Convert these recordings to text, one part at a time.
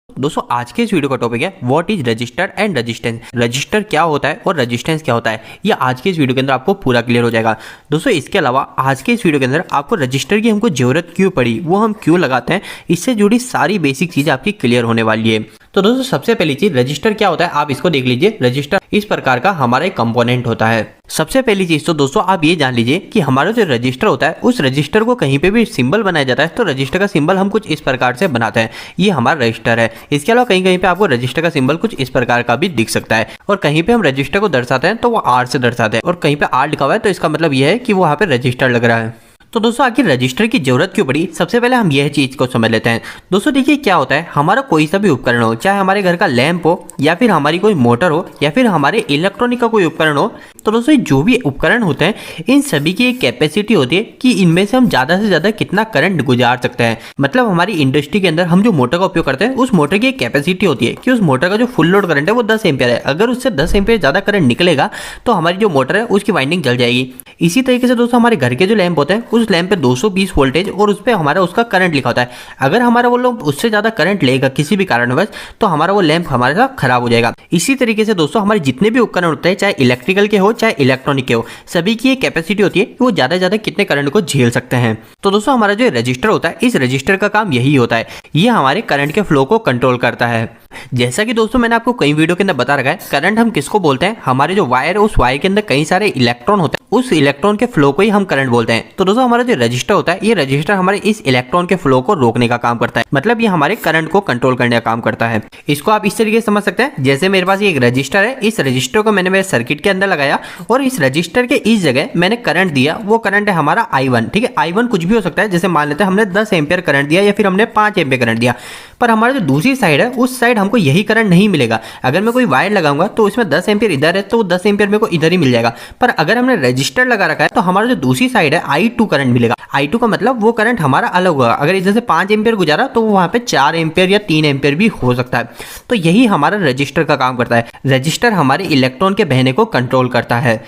दोस्तों आज के इस वीडियो का टॉपिक है what is register and resistance. Register क्या होता है और रेजिस्टेंस क्या होता है, ये आज के इस वीडियो के अंदर आपको पूरा क्लियर हो जाएगा। दोस्तों इसके अलावा आज के इस वीडियो के अंदर आपको रजिस्टर की हमको जरूरत क्यों पड़ी, वो हम क्यों लगाते हैं, इससे जुड़ी सारी बेसिक चीजें आपकी क्लियर होने वाली है। तो दोस्तों सबसे पहली चीज रजिस्टर क्या होता है, आप इसको देख लीजिए। रजिस्टर इस प्रकार का हमारा एक कंपोनेंट होता है। सबसे पहली चीज तो दोस्तों आप ये जान लीजिए कि हमारा जो रजिस्टर होता है उस रजिस्टर को कहीं पे भी सिंबल बनाया जाता है तो रजिस्टर का सिंबल हम कुछ इस प्रकार से बनाते हैं, ये हमारा रजिस्टर है। इसके अलावा कहीं कहीं पे आपको रजिस्टर का सिंबल कुछ इस प्रकार का भी दिख सकता है और कहीं पे हम रजिस्टर को दर्शाते हैं तो वो आर से दर्शाते हैं और कहीं पे आर लिखा हुआ है तो इसका मतलब यह है कि वहां पे रजिस्टर लग रहा है। तो दोस्तों आखिर रजिस्टर की जरूरत क्यों पड़ी, सबसे पहले हम यह चीज को समझ लेते हैं। दोस्तों देखिए क्या होता है, हमारा कोई सा भी उपकरण हो, चाहे हमारे घर का लैंप हो या फिर हमारी कोई मोटर हो या फिर हमारे इलेक्ट्रॉनिक का कोई उपकरण हो, तो दोस्तों जो भी उपकरण होते हैं इन सभी की एक कैपेसिटी होती है कि इनमें से हम ज्यादा से ज्यादा कितना करंट गुजार सकते हैं। मतलब हमारी इंडस्ट्री के अंदर हम जो मोटर का उपयोग करते हैं उस मोटर की एक कैपेसिटी होती है कि उस मोटर का जो फुल लोड करंट है वो 10 एम्पियर है। अगर उससे 10 एम्पियर ज्यादा करंट निकलेगा तो हमारी जो मोटर है उसकी वाइंडिंग जल जाएगी। इसी तरीके से दोस्तों हमारे घर के जो लैंप होते हैं उस लैंप पे 220 वोल्टेज और उस पर हमारा उसका करंट लिखा होता है। अगर हमारा वो लोग उससे ज्यादा करंट लेगा किसी भी कारणवश तो हमारा वो लैंप हमारे साथ खराब हो जाएगा। इसी तरीके से दोस्तों हमारे जितने भी उपकरण होते हैं, चाहे इलेक्ट्रिकल के हो चाहे इलेक्ट्रॉनिक के हो, सभी की एक कैपेसिटी होती है कि वो ज्यादा से ज्यादा कितने करंट को झेल सकते हैं। तो दोस्तों हमारा जो रजिस्टर होता है इस रजिस्टर का काम यही होता है, ये हमारे करंट के फ्लो को कंट्रोल करता है। जैसा कि दोस्तों मैंने आपको कई वीडियो के अंदर बता रखा है, करंट हम किसको बोलते हैं, हमारे जो वायर है उस वायर के अंदर कई सारे इलेक्ट्रॉन होते हैं, उस इलेक्ट्रॉन के फ्लो को ही हम करंट बोलते हैं। तो दोस्तों हमारा जो रजिस्टर होता है ये रजिस्टर हमारे इस इलेक्ट्रॉन के फ्लो को रोकने का काम करता है, मतलब ये हमारे करंट को कंट्रोल करने का काम करता है। इसको आप इस तरीके से समझ सकते हैं, जैसे मेरे पास ये एक रजिस्टर है, इस रजिस्टर को मैंने मेरे सर्किट के अंदर लगाया और इस रजिस्टर के इस जगह मैंने करंट दिया, वो करंट है हमारा I1। ठीक है, I1 कुछ भी हो सकता है, जैसे मान लेते हैं हमने 10 एम्पियर करंट दिया या फिर हमने 5 एम्पियर करंट दिया, पर हमारा जो दूसरी साइड है उस साइड हमको यही करंट नहीं मिलेगा। अगर मैं कोई वायर लगाऊंगा तो उसमें 10 एम्पियर इधर है तो 10 एम्पियर मेरे को इधर ही मिल जाएगा, पर अगर हमने रजिस्टर लगा रखा है तो हमारा जो दूसरी साइड है I2 करंट मिलेगा। I2 का मतलब वो करंट हमारा अलग होगा। अगर इधर से 5 एम्पियर गुजारा तो वहां पे 4 एम्पियर या 3 एम्पियर भी हो सकता है। तो यही हमारा रजिस्टर का काम करता है, रजिस्टर हमारे इलेक्ट्रॉन के बहने को कंट्रोल करता है।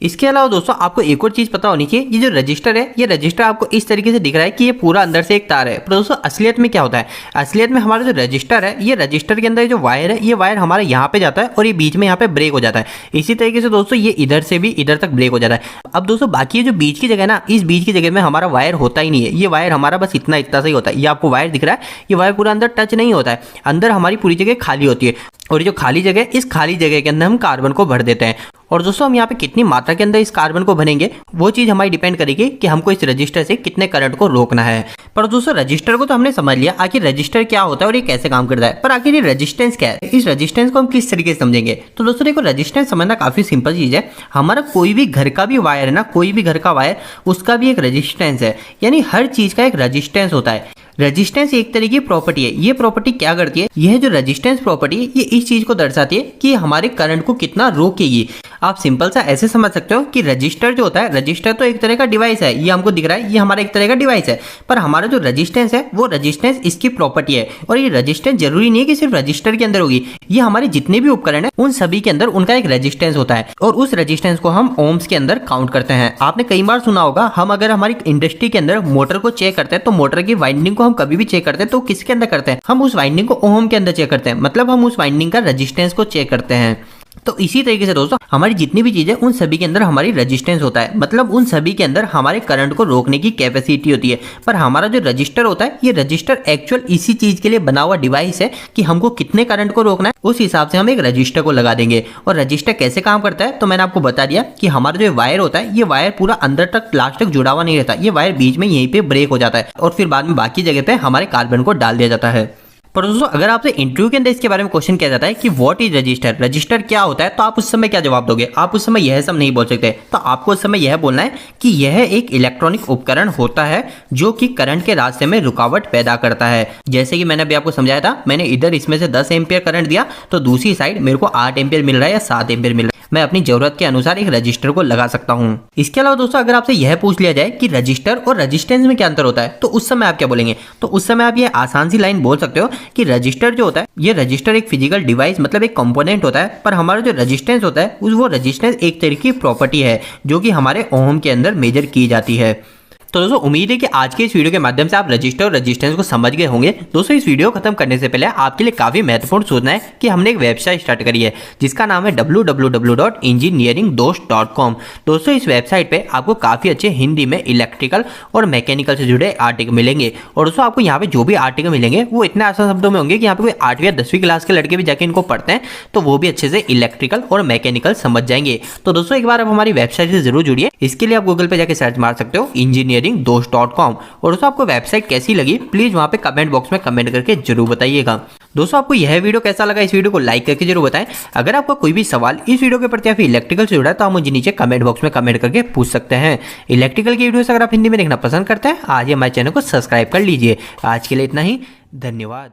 इसके अलावा दोस्तों आपको एक और चीज पता होनी चाहिए, ये जो रजिस्टर है ये रजिस्टर आपको इस तरीके से दिख रहा है कि ये पूरा अंदर से एक तार है, पर दोस्तों असलियत में क्या होता है, असलियत में हमारा जो रजिस्टर है ये रजिस्टर के अंदर जो वायर है ये वायर हमारे यहाँ पे जाता है और ये बीच में यहाँ पे ब्रेक हो जाता है। इसी तरीके से दोस्तों ये इधर से भी इधर तक ब्रेक हो जाता है। अब दोस्तों बाकी जो बीच की जगह ना, इस बीच की जगह में हमारा वायर होता ही नहीं है, ये वायर हमारा बस इतना इतना सा ही होता है। ये आपको वायर दिख रहा है, ये वायर पूरा अंदर टच नहीं होता है, अंदर हमारी पूरी जगह खाली होती है और जो खाली जगह, इस खाली जगह के अंदर हम कार्बन को भर देते हैं। और दोस्तों हम यहाँ पे कितनी मात्रा के अंदर इस कार्बन को भरेंगे वो चीज हमारी डिपेंड करेगी कि हमको इस रजिस्टर से कितने करंट को रोकना है। पर दोस्तों रजिस्टर को तो हमने समझ लिया, आखिर रजिस्टर क्या होता है और ये कैसे काम करता है, पर आखिर ये रेजिस्टेंस क्या है, इस रेजिस्टेंस को हम किस तरीके से समझेंगे। तो दोस्तों देखो रेजिस्टेंस समझना काफी सिंपल चीज है। हमारा कोई भी घर का भी वायर है ना, कोई भी घर का वायर, उसका भी एक रेजिस्टेंस है, यानी हर चीज का एक रेजिस्टेंस होता है। रेजिस्टेंस एक तरह की प्रॉपर्टी है। ये प्रॉपर्टी क्या करती है, यह जो रेजिस्टेंस प्रॉपर्टी है ये इस चीज को दर्शाती है कि हमारे करंट को कितना रोकेगी। आप सिंपल सा ऐसे समझ सकते हो कि रजिस्टर जो होता है, रजिस्टर तो एक तरह का डिवाइस है, ये हमको दिख रहा है, ये हमारा एक तरह का डिवाइस है, पर हमारा जो रेजिस्टेंस है वो रेजिस्टेंस इसकी प्रॉपर्टी है। और ये रेजिस्टेंस जरूरी नहीं है कि सिर्फ रजिस्टर के अंदर होगी, ये हमारे जितने भी उपकरण है उन सभी के अंदर उनका एक रेजिस्टेंस होता है और उस रेजिस्टेंस को हम ओम्स के अंदर काउंट करते हैं। आपने कई बार सुना होगा, हम अगर हमारी इंडस्ट्री के अंदर मोटर को चेक करते हैं तो मोटर की वाइंडिंग को हम कभी भी चेक करते हैं तो किसके अंदर करते हैं, हम उस वाइंडिंग को ओम के अंदर चेक करते हैं, मतलब हम उस वाइंडिंग का रेजिस्टेंस को चेक करते हैं। तो इसी तरीके से दोस्तों हमारी जितनी भी चीजें उन सभी के अंदर हमारी रेजिस्टेंस होता है, मतलब उन सभी के अंदर हमारे करंट को रोकने की कैपेसिटी होती है। पर हमारा जो रजिस्टर होता है ये रजिस्टर एक्चुअल इसी चीज के लिए बना हुआ डिवाइस है कि हमको कितने करंट को रोकना है, उस हिसाब से हम एक रजिस्टर को लगा देंगे। और रजिस्टर कैसे काम करता है तो मैंने आपको बता दिया कि हमारा जो वायर होता है ये वायर पूरा अंदर तक लास्ट तक जुड़ा हुआ नहीं रहता, ये वायर बीच में यहीं पे ब्रेक हो जाता है और फिर बाद में बाकी जगह पे हमारे कार्बन को डाल दिया जाता है। पर दोस्तों अगर आपसे इंटरव्यू के अंदर इसके बारे में क्वेश्चन किया जाता है कि व्हाट इज रजिस्टर, रजिस्टर क्या होता है, तो आप उस समय क्या जवाब दोगे, आप उस समय यह सब नहीं बोल सकते। तो आपको उस समय यह बोलना है कि यह एक इलेक्ट्रॉनिक उपकरण होता है जो कि करंट के रास्ते में रुकावट पैदा करता है। जैसे कि मैंने अभी आपको समझाया था, मैंने इधर इसमें से 10 एम्पियर करंट दिया तो दूसरी साइड मेरे को 8 एम्पियर मिल रहा है या 7 एम्पियर मिल रहा है, मैं अपनी जरूरत के अनुसार एक रजिस्टर को लगा सकता हूँ। इसके अलावा दोस्तों अगर आपसे यह पूछ लिया जाए कि रजिस्टर और रेजिस्टेंस में क्या अंतर होता है तो उस समय आप क्या बोलेंगे, तो उस समय आप ये आसान सी लाइन बोल सकते हो कि रजिस्टर जो होता है, ये रजिस्टर एक फिजिकल डिवाइस मतलब एक कंपोनेंट होता है, पर हमारा जो रेजिस्टेंस होता है वो रेजिस्टेंस एक तरह की प्रॉपर्टी है जो कि हमारे ओम के अंदर मेजर की जाती है। तो दोस्तों उम्मीद है कि आज के इस वीडियो के माध्यम से आप रजिस्टर और रजिस्टेंस को समझ गए होंगे। दोस्तों इस वीडियो खत्म करने से पहले आपके लिए काफी महत्वपूर्ण सूचना है कि हमने एक वेबसाइट स्टार्ट करी है जिसका नाम है www.engineeringdost.com। दोस्तों इस वेबसाइट पे आपको काफी अच्छे हिंदी में इलेक्ट्रिकल और मैकेनिकल से जुड़े आर्टिकल मिलेंगे। और दोस्तों आपको यहाँ पे जो भी आर्टिकल मिलेंगे वो इतने आसान शब्दों में होंगे कि यहाँ पे कोई 8वीं या 10वीं क्लास के लड़के भी जाके इनको पढ़ते हैं तो वो भी अच्छे से इलेक्ट्रिकल और मैकेनिकल समझ जाएंगे। तो दोस्तों एक बार आप हमारी वेबसाइट से जरूर जुड़िए। इसके लिए आप गूगल पे जाके सर्च मार सकते हो engineeringdost.com। और दोस्तों आपको वेबसाइट कैसी लगी प्लीज वहां पे कमेंट बॉक्स में कमेंट करके जरूर बताइएगा। दोस्तों आपको यह वीडियो कैसा लगा, इस वीडियो को लाइक करके जरूर बताएं। अगर आपका कोई भी सवाल इस वीडियो के प्रति या फिर इलेक्ट्रिकल से जुड़ा है तो आप मुझे नीचे कमेंट बॉक्स में कमेंट करके पूछ सकते हैं। इलेक्ट्रिकल की वीडियोस अगर आप हिंदी में देखना पसंद करते हैं आज ही हमारे चैनल को सब्सक्राइब कर लीजिए। आज के लिए इतना ही, धन्यवाद।